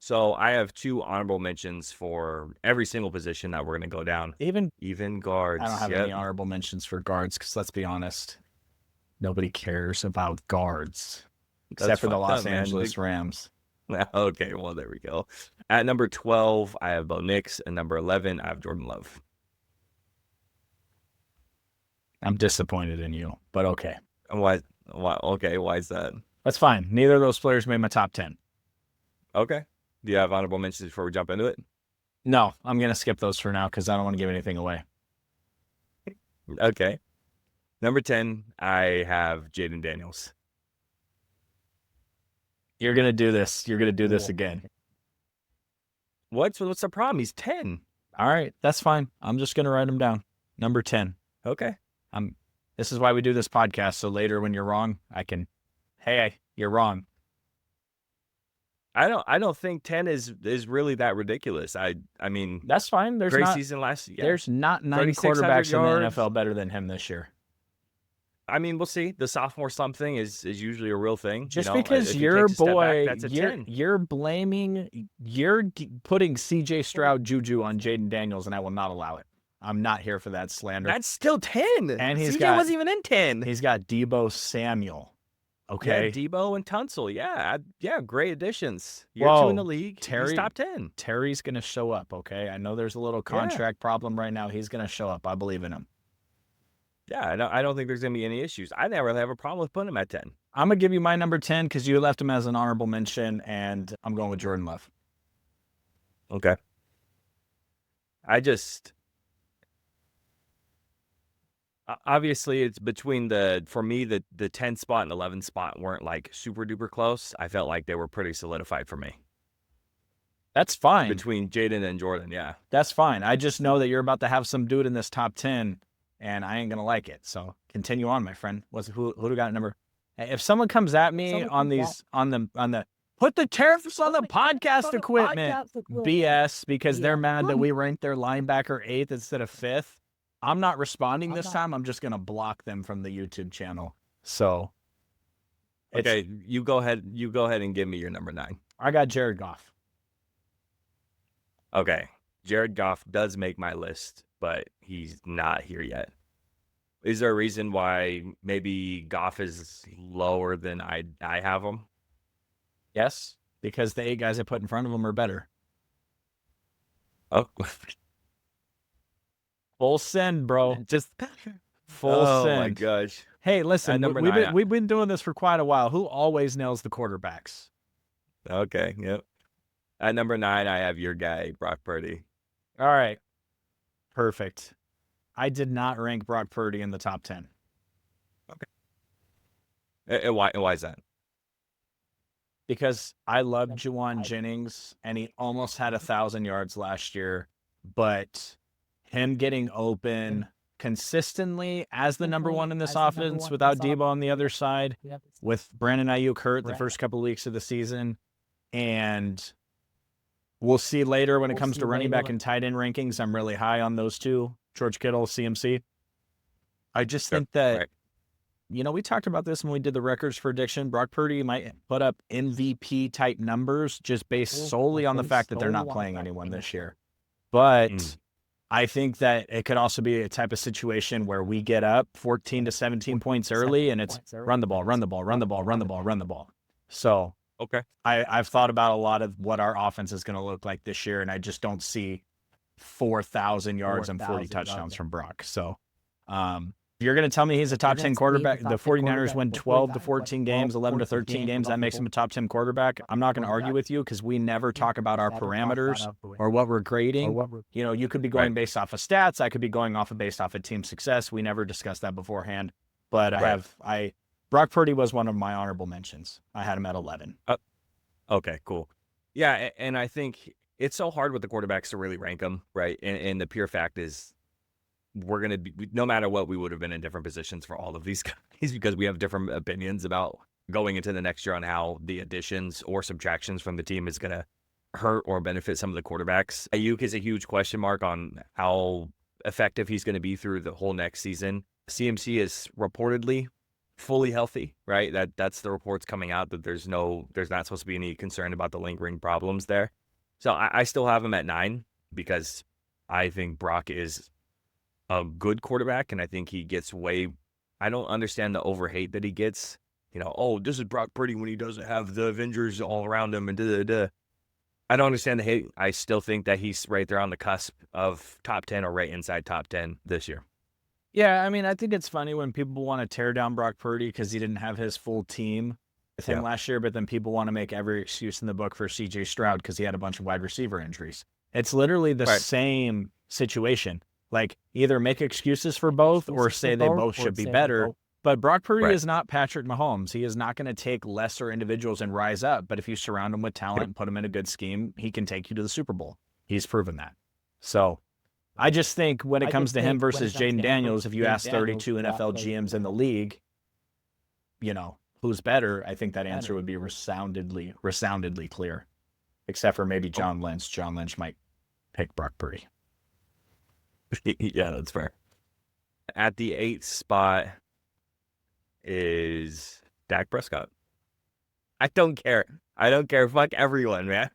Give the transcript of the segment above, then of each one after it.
So I have 2 honorable mentions for every single position that we're going to go down. Even guards. I don't have any honorable mentions for guards because let's be honest, nobody cares about guards except for the Los Angeles Rams. Okay, well, there we go. At number 12, I have Bo Nix. And number 11, I have Jordan Love. I'm disappointed in you, but okay. Why? Okay, why is that? That's fine. Neither of those players made my top 10. Okay. Do you have honorable mentions before we jump into it? No, I'm going to skip those for now because I don't want to give anything away. Okay. Number 10, I have Jaden Daniels. You're going to do this. You're going to do this again. What's the problem? He's 10. All right, that's fine. I'm just going to write him down. Number 10. Okay. This is why we do this podcast, so later when you're wrong, I can, hey, you're wrong. I don't think 10 is really that ridiculous. I mean, that's fine. There's great season last year. There's not 9 quarterbacks in the NFL better than him this year. I mean, we'll see. The sophomore slump thing is usually a real thing. Just because your boy, you're putting CJ Stroud juju on Jaden Daniels, and I will not allow it. I'm not here for that slander. That's still 10. And CJ wasn't even in 10. He's got Deebo Samuel. Okay. Yeah, Deebo and Tunsil. Yeah, great additions. Year 2 in the league. He's top 10. Terry's going to show up, okay? I know there's a little contract problem right now. He's going to show up. I believe in him. Yeah, I don't think there's going to be any issues. I never have a problem with putting him at 10. I'm going to give you my number 10 because you left him as an honorable mention, and I'm going with Jordan Love. Okay. Obviously, it's between for me, the 10 spot and 11 spot weren't like super duper close. I felt like they were pretty solidified for me. That's fine. Between Jaden and Jordan, yeah. That's fine. I just know that you're about to have some dude in this top 10, and I ain't going to like it. So continue on, my friend. Who do got a number? If someone comes at me on the put the tariffs on the podcast equipment BS because they're mad that we ranked their linebacker 8th instead of 5th, I'm not responding this time. I'm just going to block them from the YouTube channel. So, okay, you go ahead and give me your number 9. I got Jared Goff. Okay, Jared Goff does make my list, but he's not here yet. Is there a reason why maybe Goff is lower than I have him? Yes, because the 8 guys I put in front of him are better. Oh. Full send, bro. Just full send. Oh my gosh. Hey, listen, we've been doing this for quite a while. Who always nails the quarterbacks? Okay, yep. At number 9, I have your guy, Brock Purdy. All right. Perfect. I did not rank Brock Purdy in the top 10. Okay. Why is that? Because I love Juwan Jennings, and he almost had 1,000 yards last year, but him getting open consistently as the number 1 in this offense without Deebo on the other side, with Brandon Ayuk hurt the first couple of weeks of the season. And we'll see later when it comes to running back and tight end rankings. I'm really high on those two, George Kittle, CMC. I just think that, we talked about this when we did the records prediction. Brock Purdy might put up MVP type numbers just based solely on the fact that they're not playing anyone this year. But I think that it could also be a type of situation where we get up 14 to 17 points early and it's run the ball, run the ball, run the ball, run the ball, run the ball. So okay, I've thought about a lot of what our offense is going to look like this year, and I just don't see 4,000 yards and 40 touchdowns from Brock. So you're going to tell me he's a top 10 quarterback. The 49ers win 12 to 14 games, 11 to 13 games. That makes him a top 10 quarterback. I'm not going to argue with you because we never talk about our parameters or what we're grading. You could be going based off of stats. I could be going based off of team success. We never discussed that beforehand. But Brock Purdy was one of my honorable mentions. I had him at 11. Okay, cool. Yeah, and I think it's so hard with the quarterbacks to really rank them, right? And the pure fact is, we're going to be, no matter what, we would have been in different positions for all of these guys because we have different opinions about going into the next year on how the additions or subtractions from the team is going to hurt or benefit some of the quarterbacks. Ayuk is a huge question mark on how effective he's going to be through the whole next season. CMC is reportedly fully healthy, right? That's the reports coming out that there's not supposed to be any concern about the lingering problems there. So I still have him at 9 because I think Brock is a good quarterback, and I think he gets I don't understand the overhate that he gets. Oh, this is Brock Purdy when he doesn't have the Avengers all around him and da-da-da. I don't understand the hate. I still think that he's right there on the cusp of top 10 or right inside top 10 this year. Yeah, I mean, I think it's funny when people want to tear down Brock Purdy because he didn't have his full team with him last year, but then people want to make every excuse in the book for CJ Stroud because he had a bunch of wide receiver injuries. It's literally the same situation. Like, either make excuses for both or say they both should be better. But Brock Purdy is not Patrick Mahomes. He is not going to take lesser individuals and rise up. But if you surround him with talent and put him in a good scheme, he can take you to the Super Bowl. He's proven that. So I just think when it comes to him versus Jaden Daniels, if you ask 32 NFL GMs in the league, who's better, I think that answer would be resoundingly clear. Except for maybe John Lynch. John Lynch might pick Brock Purdy. Yeah, that's fair. At the 8th spot is Dak Prescott. I don't care. Fuck everyone, man.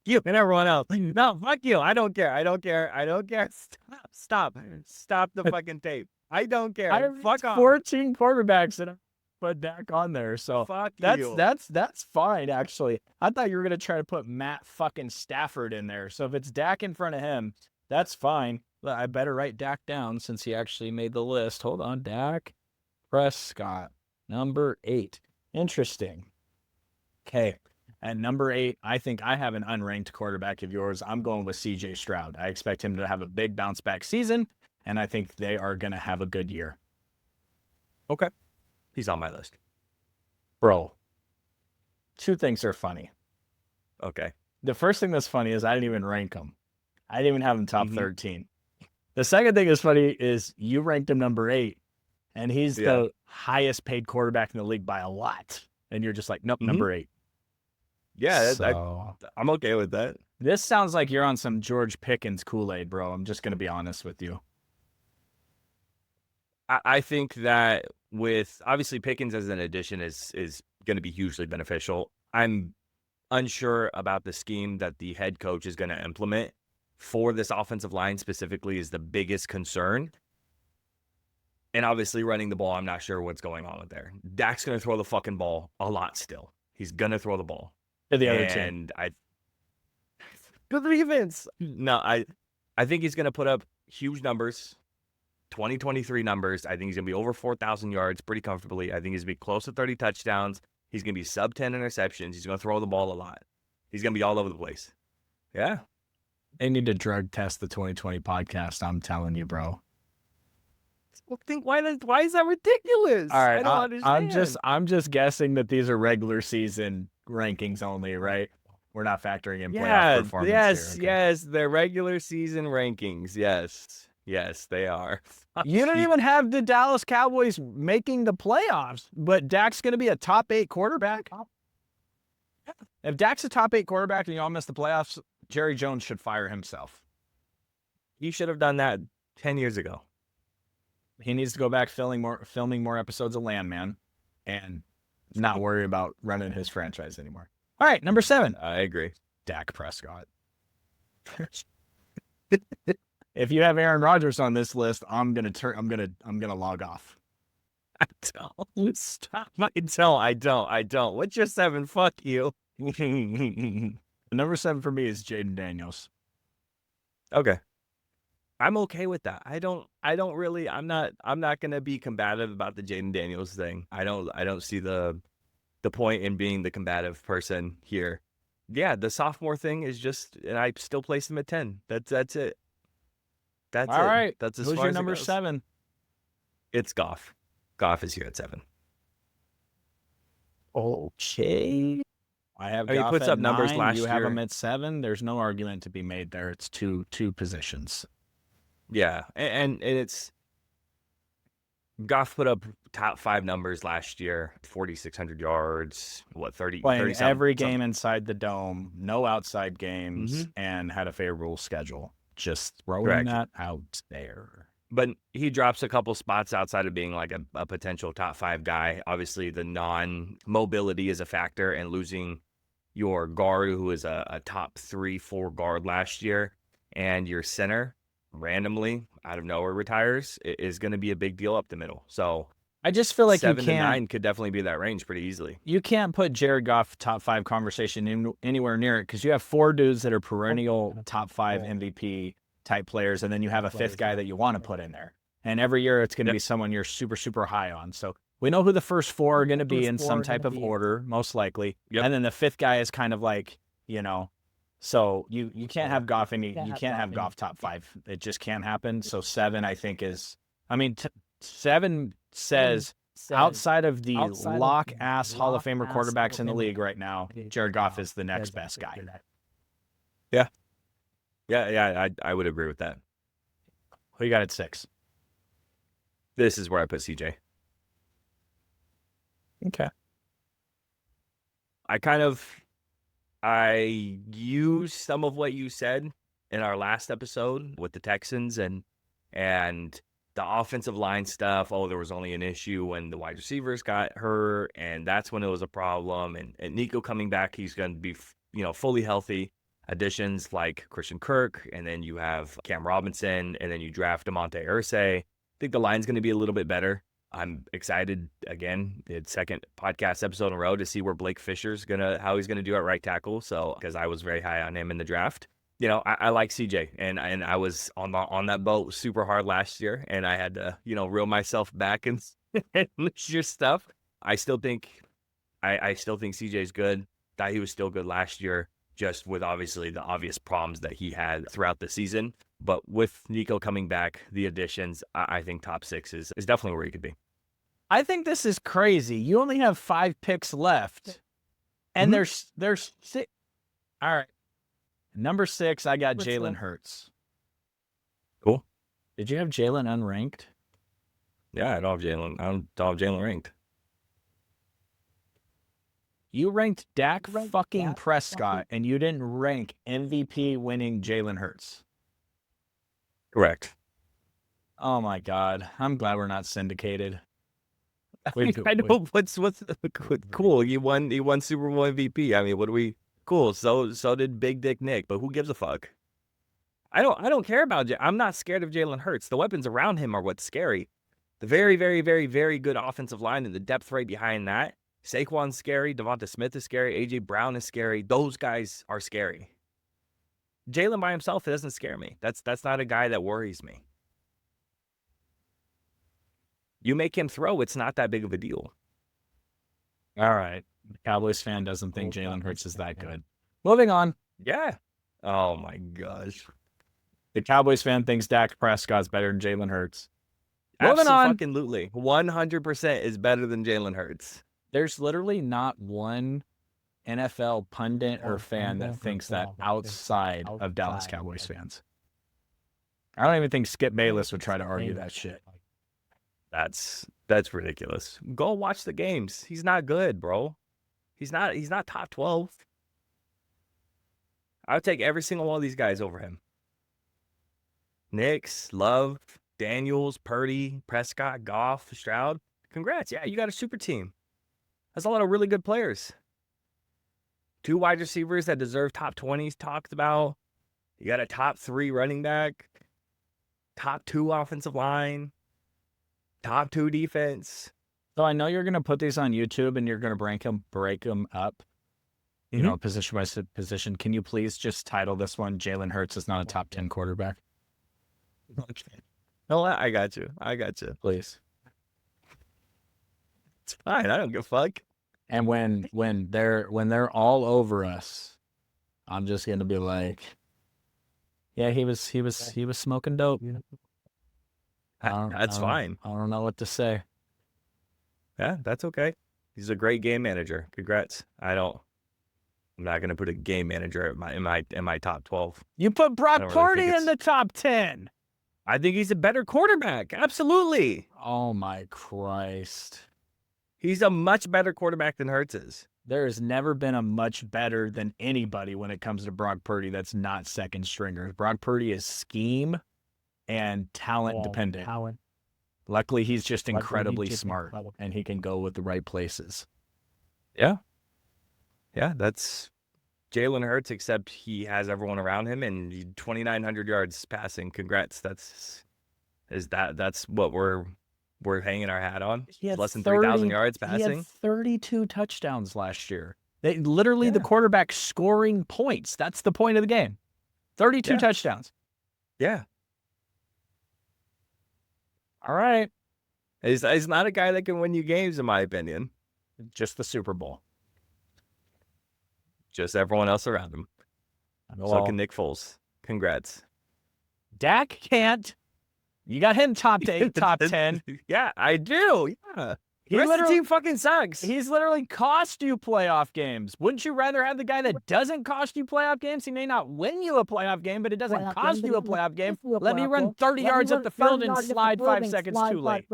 You and everyone else. No, fuck you. I don't care. Stop the fucking tape. I don't care. Fuck off. 14 quarterbacks and I put Dak on there. So fuck you. That's fine, actually. I thought you were going to try to put Matt fucking Stafford in there. So if it's Dak in front of him, that's fine. I better write Dak down since he actually made the list. Hold on. Dak Prescott, number 8. Interesting. Okay. At number 8, I think I have an unranked quarterback of yours. I'm going with CJ Stroud. I expect him to have a big bounce back season, and I think they are going to have a good year. Okay. He's on my list. Bro, 2 things are funny. Okay. The first thing that's funny is I didn't even rank him. I didn't even have him top 13. The second thing that's funny is you ranked him number 8, and he's the highest paid quarterback in the league by a lot. And you're just like, nope, number 8. Yeah, so, I'm okay with that. This sounds like you're on some George Pickens Kool-Aid, bro. I'm just going to be honest with you. I think that with obviously Pickens as an addition is going to be hugely beneficial. I'm unsure about the scheme that the head coach is going to implement for this offensive line specifically is the biggest concern. And obviously running the ball, I'm not sure what's going on with there. Dak's going to throw the fucking ball a lot still. He's going to throw the ball. To the other team. And good defense. No, I think he's going to put up huge numbers, 2023 numbers. I think he's going to be over 4,000 yards pretty comfortably. I think he's going to be close to 30 touchdowns. He's going to be sub 10 interceptions. He's going to throw the ball a lot. He's going to be all over the place. Yeah. They need to drug test the 2020 podcast. I'm telling you, bro. Well, why is that ridiculous? All right, I don't understand. I'm just guessing that these are regular season rankings only, right? We're not factoring in playoff performance. Yes, they're regular season rankings. Yes, they are. You don't even have the Dallas Cowboys making the playoffs, but Dak's going to be a top 8 quarterback. If Dak's a top 8 quarterback and y'all miss the playoffs, Jerry Jones should fire himself. He should have done that 10 years ago. He needs to go back filming more episodes of Landman and not worry about running his franchise anymore. All right, number 7. I agree. Dak Prescott. If you have Aaron Rodgers on this list, I'm gonna log off. I don't. Stop. I don't. What's your 7? Fuck you. Number 7 for me is Jaden Daniels. Okay. I'm okay with that. I'm not gonna be combative about the Jaden Daniels thing. I don't see the point in being the combative person here. Yeah, the sophomore thing is just, and I still place him at 10. That's it. That's all right. That's as Who's far your as number it goes. 7? It's Goff. Goff is here at 7. Okay. I have. He puts up numbers 9. last you year. have him at 7. There's no argument to be made there. It's two positions. Yeah, and it's Goff put up top 5 numbers last year, 4,600 yards, 30 Playing 30 every game inside the dome, no outside games, Mhm. and had a favorable schedule. Just throwing that out there. But he drops a couple spots outside of being like a potential top 5 guy. Obviously, the non-mobility is a factor, and losing your guard, who is a top 3, 4 guard last year, and your center randomly out of nowhere retires is going to be a big deal up the middle. So I just feel like 7 to 9 could definitely be that range pretty easily. You can't put Jared Goff top 5 conversation anywhere near it because you have 4 dudes that are perennial top 5 MVP type players, and then you have a 5th guy that you want to put in there. And every year it's going to be someone you're super, super high on. So we know who the first 4 are going to be in some type of order, most likely. And then the 5th guy is kind of like, so you can't have Goff you can't have Goff top 5. It just can't happen. So 7, I think, is, 7 says outside of the lock-ass Hall of Famer quarterbacks in the league right now, Jared Goff is the next best guy. Yeah, I would agree with that. Who you got at 6? This is where I put CJ. Okay. I used some of what you said in our last episode with the Texans and the offensive line stuff. Oh, there was only an issue when the wide receivers got hurt, and that's when it was a problem. And Nico coming back, he's going to be, fully healthy. Additions like Christian Kirk, and then you have Cam Robinson, and then you draft DeMonte Irsay. I think the line's going to be a little bit better. I'm excited, again, it's second podcast episode in a row, to see where Blake Fisher's how he's going to do at right tackle. So, because I was very high on him in the draft. I like CJ, and I was on that boat super hard last year, and I had to, reel myself back and this year's stuff. I still think CJ's good. Thought he was still good last year, just with obviously the obvious problems that he had throughout the season. But with Nico coming back, the additions, I think top 6 is definitely where he could be. I think this is crazy. You only have 5 picks left, and there's 6. All right. Number 6, I got Jalen Hurts. Cool. Did you have Jalen unranked? Yeah, I don't have Jalen ranked. You ranked Dak fucking Prescott, and you didn't rank MVP winning Jalen Hurts. Correct. Oh my God. I'm glad we're not syndicated. I know what's cool. You won Super Bowl MVP. Cool. So did Big Dick Nick, but who gives a fuck? I don't care about I'm not scared of Jalen Hurts. The weapons around him are what's scary. The very, very, very, very good offensive line and the depth right behind that. Saquon's scary. Devonta Smith is scary. A.J. Brown is scary. Those guys are scary. Jalen by himself, it doesn't scare me. That's not a guy that worries me. You make him throw, it's not that big of a deal. All right. The Cowboys fan doesn't think Jalen Hurts is that good. Moving on. Yeah. Oh, my gosh. The Cowboys fan thinks Dak Prescott's better than Jalen Hurts. Moving on. Absolutely. 100% is better than Jalen Hurts. There's literally not one NFL pundit or fan that thinks that outside of Dallas Cowboys fans. I don't even think Skip Bayless would try to argue that shit. That's ridiculous. Go watch the games. He's not good, bro. He's not top 12. I would take every single one of these guys over him. Nix, Love, Daniels, Purdy, Prescott, Goff, Stroud. Congrats. Yeah, you got a super team. That's a lot of really good players. 2 wide receivers that deserve top 20s talked about. You got a top 3 running back. Top 2 offensive line. Top 2 defense. So I know you're going to put these on YouTube and you're going to break them up, position by position. Can you please just title this one, Jalen Hurts is not a top 10 quarterback? Okay. No, I got you. Please. It's fine. I don't give a fuck. And when they're all over us, I'm just going to be like, yeah, he was smoking dope. That's fine. I don't know what to say. Yeah, that's okay. He's a great game manager. Congrats. I'm not going to put a game manager in my top 12. You put Brock Purdy in the top 10. I think he's a better quarterback. Absolutely. Oh my Christ. He's a much better quarterback than Hurts is. There has never been a much better than anybody when it comes to Brock Purdy that's not second stringers. Brock Purdy is scheme. and talent dependent. Luckily, he's just incredibly smart, and he can go with the right places. Yeah. Yeah, that's Jalen Hurts, except he has everyone around him and 2,900 yards passing. Congrats. That's what we're hanging our hat on. Less than 3,000 yards passing. He had 32 touchdowns last year. They literally the quarterback scoring points. That's the point of the game. 32 touchdowns. Yeah. All right. He's not a guy that can win you games, in my opinion. Just the Super Bowl. Just everyone else around him. So can Nick Foles. Congrats. Dak can't. You got him top 8, top 10. Yeah, I do. Yeah. The rest of the team fucking sucks. He's literally cost you playoff games. Wouldn't you rather have the guy that doesn't cost you playoff games? He may not win you a playoff game, but it doesn't cost you a playoff game. Let me run 30 yards up the field and slide 5 seconds too late.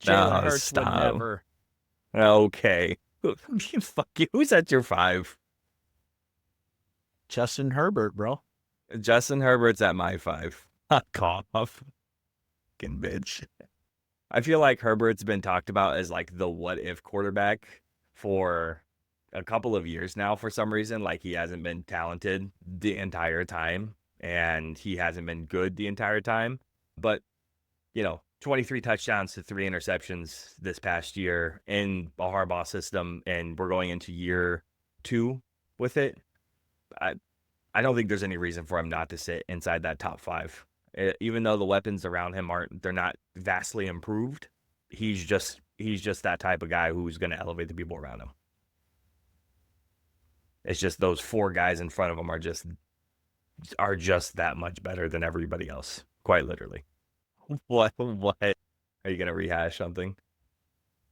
Jalen Hurts would never. Okay. Fuck you. Who's at your 5? Justin Herbert, bro. Justin Herbert's at my 5. Fuck off. Fucking bitch. I feel like Herbert's been talked about as like the what if quarterback for a couple of years now for some reason. Like he hasn't been talented the entire time and he hasn't been good the entire time. But, 23 touchdowns to 3 interceptions this past year in a Harbaugh system, and we're going into year 2 with it. I don't think there's any reason for him not to sit inside that top 5. Even though the weapons around him they're not vastly improved. He's just that type of guy who's going to elevate the people around him. It's just those 4 guys in front of him are just that much better than everybody else, quite literally. What? Are you going to rehash something?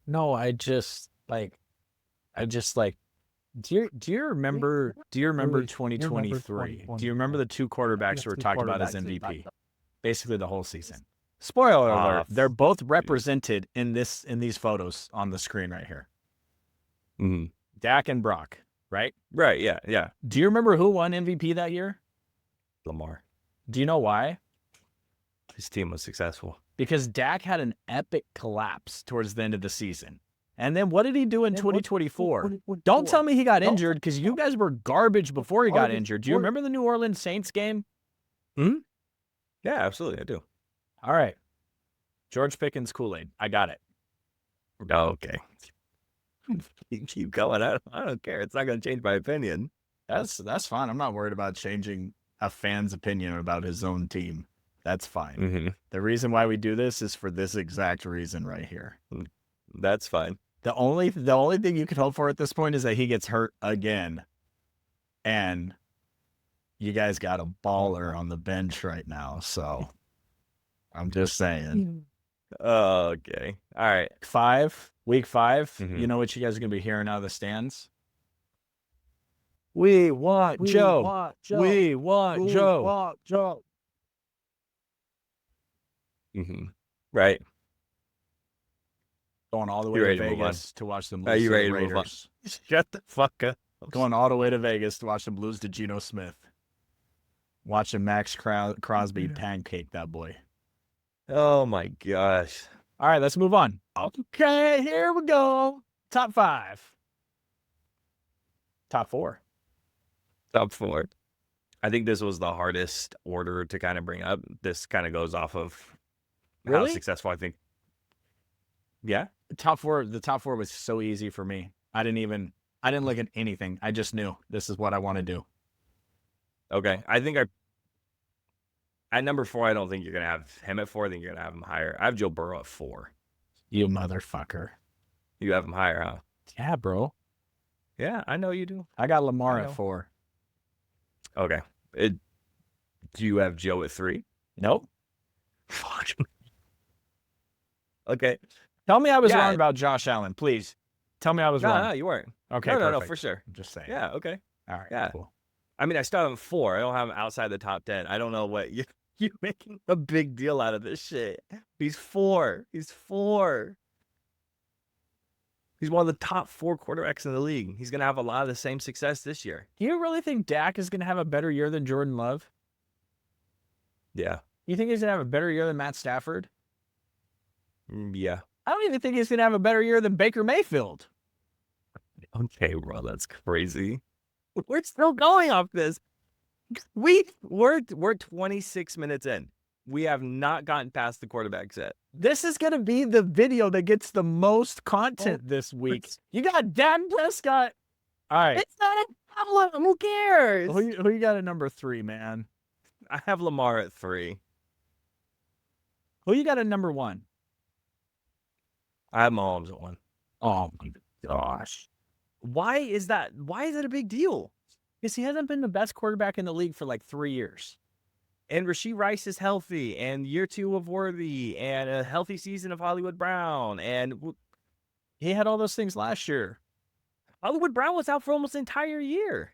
No, I just like. Do you remember 2023? Do you remember the 2 quarterbacks who were talked about as MVP? Basically the whole season. Spoiler alert, they're both represented in these photos on the screen right here. Mm-hmm. Dak and Brock, right? Right, yeah. Do you remember who won MVP that year? Lamar. Do you know why? His team was successful. Because Dak had an epic collapse towards the end of the season. And then what did he do in 2024? Don't tell me he got injured, because you guys were garbage before he got injured. Do you remember the New Orleans Saints game? Hmm? Yeah, absolutely. I do. All right. George Pickens Kool-Aid. I got it. Okay. You keep going. I don't care. It's not going to change my opinion. That's fine. I'm not worried about changing a fan's opinion about his own team. That's fine. Mm-hmm. The reason why we do this is for this exact reason right here. That's fine. The only thing you can hope for at this point is that he gets hurt again. And you guys got a baller on the bench right now, so I'm just saying. Okay. All right. Week 5. Mm-hmm. You know what you guys are going to be hearing out of the stands? We want Joe. We want Joe. Mm-hmm. Right. Going all the way to Vegas to watch them lose. Are you to ready the to move on? Raiders. Shut the fuck up. Going all the way to Vegas to watch them lose to Geno Smith. Watching Max Crosby pancake that boy. Oh my gosh. All right, let's move on. Okay, here we go. Top 5. Top 4. Top 4. I think this was the hardest order to kind of bring up. This kind of goes off of how successful I think. Yeah. The top 4 was so easy for me. I didn't look at anything. I just knew this is what I want to do. Okay. I think at number 4, I don't think you're going to have him at 4. I think you're going to have him higher. I have Joe Burrow at 4. You motherfucker. You have him higher, huh? Yeah, bro. Yeah, I know you do. I got Lamar at 4. Okay. Do you have Joe at 3? Nope. Fuck. Okay. Tell me I was wrong about Josh Allen, please. Tell me I was wrong. No, you weren't. Okay, no, for sure. I'm just saying. Yeah, okay. All right, yeah. Cool. I mean, I still have him 4. I don't have him outside the top 10. I don't know what you're making a big deal out of this shit. He's 4. He's 4. He's one of the top 4 quarterbacks in the league. He's going to have a lot of the same success this year. Do you really think Dak is going to have a better year than Jordan Love? Yeah. You think he's going to have a better year than Matt Stafford? Yeah. I don't even think he's going to have a better year than Baker Mayfield. Okay, bro, that's crazy. We're still going off this. We're 26 minutes in. We have not gotten past the quarterback set. This is going to be the video that gets the most content this week. You got Dak Prescott. All right. It's not a problem. Who cares? Who you got at number 3, man? I have Lamar at 3. Who you got at number 1? I have Mahomes at 1. Oh, my gosh. Why is that a big deal? Because he hasn't been the best quarterback in the league for like 3 years. And Rashee Rice is healthy, and year 2 of Worthy, and a healthy season of Hollywood Brown, and he had all those things last year. Hollywood Brown was out for almost the entire year.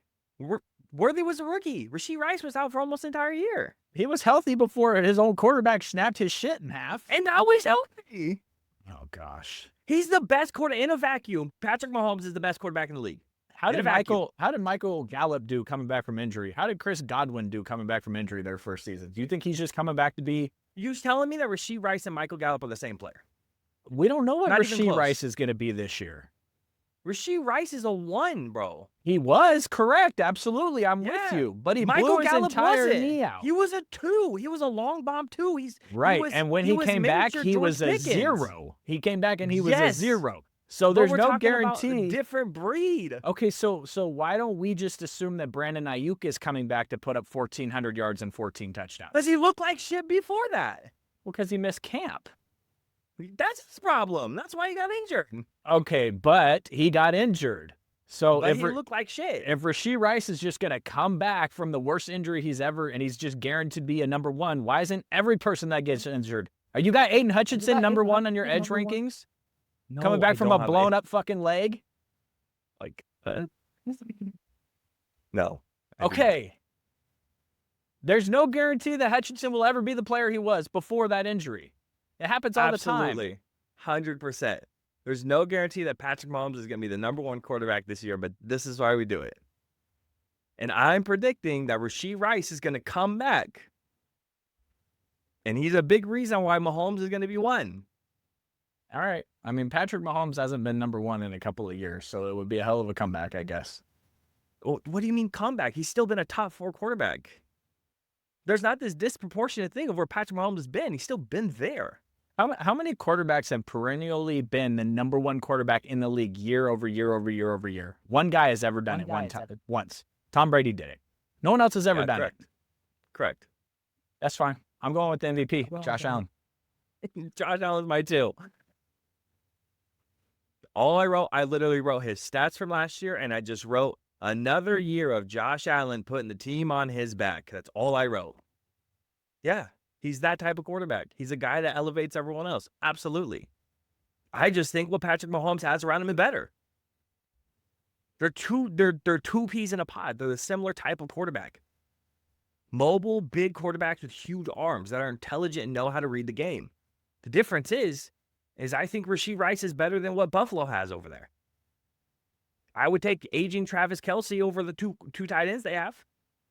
Worthy was a rookie. Rashee Rice was out for almost the entire year. He was healthy before his old quarterback snapped his shit in half. And now he's healthy. Oh, gosh. He's the best quarterback in a vacuum. Patrick Mahomes is the best quarterback in the league. How did Michael Gallup do coming back from injury? How did Chris Godwin do coming back from injury their first season? Do you think he's just coming back to be... You telling me that Rashee Rice and Michael Gallup are the same player? We don't know what Not even Rashee close. Rice is going to be this year. Rashee Rice is a 1, bro. He was, correct. Absolutely. I'm with you. But he Michael blew his Gallup entire wasn't. knee out. He was a 2. He was a long bomb 2. Right. And when he came back, he was a 0. He came back and he was a 0. So there's no guarantee. A different breed. Okay, so why don't we just assume that Brandon Ayuk is coming back to put up 1,400 yards and 14 touchdowns? Does he look like shit before that? Well, because he missed camp. That's his problem. That's why he got injured. Okay, but he got injured. So but he looked like shit. If Rashee Rice is just going to come back from the worst injury he's ever, and he's just guaranteed to be a number 1, why isn't every person that gets injured? Are you got Aiden Hutchinson number 1 on your edge rankings? No, coming back from a blown up fucking leg? Like, no. Okay. There's no guarantee that Hutchinson will ever be the player he was before that injury. It happens all the time. Absolutely. 100%. There's no guarantee that Patrick Mahomes is going to be the number 1 quarterback this year, but this is why we do it. And I'm predicting that Rashee Rice is going to come back. And he's a big reason why Mahomes is going to be 1. All right. I mean, Patrick Mahomes hasn't been number 1 in a couple of years, so it would be a hell of a comeback, I guess. Well, what do you mean comeback? He's still been a top 4 quarterback. There's not this disproportionate thing of where Patrick Mahomes has been. He's still been there. How many quarterbacks have perennially been the number 1 quarterback in the league year over year over year over year? One guy has ever done it one time. Once. Tom Brady did it. No one else has ever done it. Correct. That's fine. I'm going with the MVP, Josh Allen. Josh Allen's my 2. I literally wrote his stats from last year, and I just wrote another year of Josh Allen putting the team on his back. That's all I wrote. Yeah, he's that type of quarterback. He's a guy that elevates everyone else. Absolutely. I just think what Patrick Mahomes has around him is better. They're two peas in a pod. They're the similar type of quarterback. Mobile, big quarterbacks with huge arms that are intelligent and know how to read the game. The difference is I think Rashee Rice is better than what Buffalo has over there. I would take aging Travis Kelce over the two tight ends they have.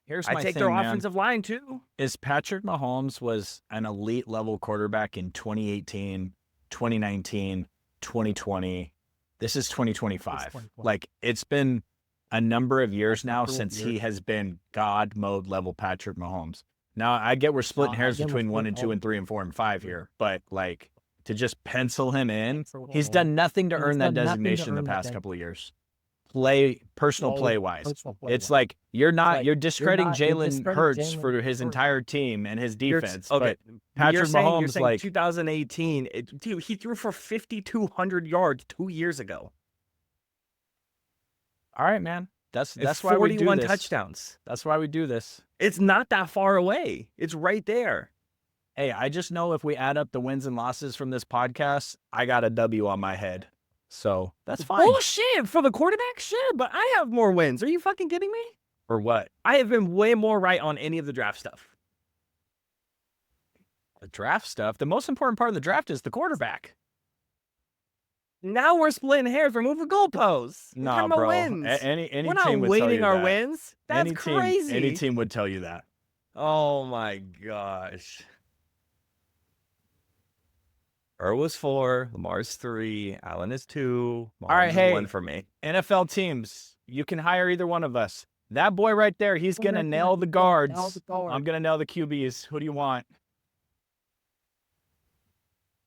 I'd take their offensive line too. Is Patrick Mahomes was an elite level quarterback in 2018, 2019, 2020. This is 2025. Like, it's been a number of years now since he has been God mode level Patrick Mahomes. Now, I get we're splitting hairs between 1 and 2 and 3 and 4 and 5 here, but like, to just pencil him in, he's done nothing to earn that designation the past couple of years. Personal play wise. It's like you're discrediting Jalen Hurts for his entire team and his defense. Okay, but Patrick Mahomes, like 2018, dude, he threw for 5,200 yards 2 years ago. All right, man. That's why we do this. 41 touchdowns. That's why we do this. It's not that far away. It's right there. Hey, I just know if we add up the wins and losses from this podcast, I got a W on my head. So that's fine. Bullshit for the quarterback? Shit, but I have more wins. Are you fucking kidding me? Or what? I have been way more right on any of the draft stuff. The draft stuff? The most important part of the draft is the quarterback. Now we're splitting hairs. We're moving goalposts. No, bro. Wins. Any we're team not would tell weighting you our that. wins. That's crazy. Any team would tell you that. Oh my gosh. Was 4, Lamar's 3, Allen is 2, Mahomes All right, hey, is 1 for me. NFL teams, you can hire either one of us. That boy right there, he's going to nail the guards. I'm going to nail the QBs. Who do you want?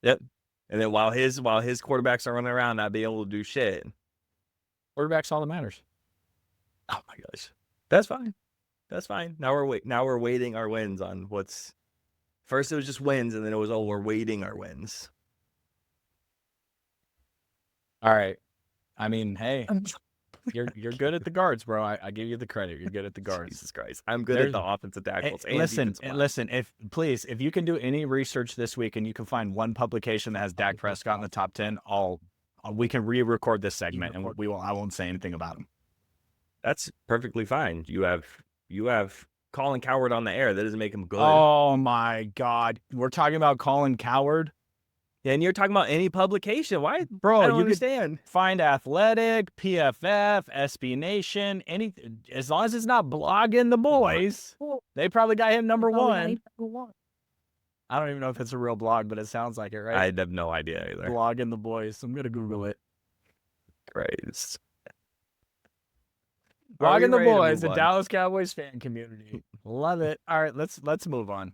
Yep. And then while his quarterbacks are running around not being able to do shit. Quarterback's all that matters. Oh my gosh. That's fine. That's fine. Now we're waiting our wins on what's first it was just wins, and then it was we're waiting our wins. All right. I mean, hey, you're good at the guards, bro. I give you the credit. You're good at the guards. Jesus Christ. I'm good at the offensive tackles. Hey, listen, if you can do any research this week and you can find one publication that has Dak Prescott in the top 10, we can re-record this segment and I won't say anything about him. That's perfectly fine. You have Colin Cowherd on the air. That doesn't make him good. Oh my God. We're talking about Colin Cowherd. And you're talking about any publication. Why? Bro, I don't you understand. Could find Athletic, PFF, SB Nation, anything. As long as it's not blogging the boys, they probably got him number 1. I don't even know if it's a real blog, but it sounds like it, right? I have no idea either. Blogging the boys. I'm going to Google it. Christ. Blogging the boys, the Dallas Cowboys fan community. Love it. All right, let's move on.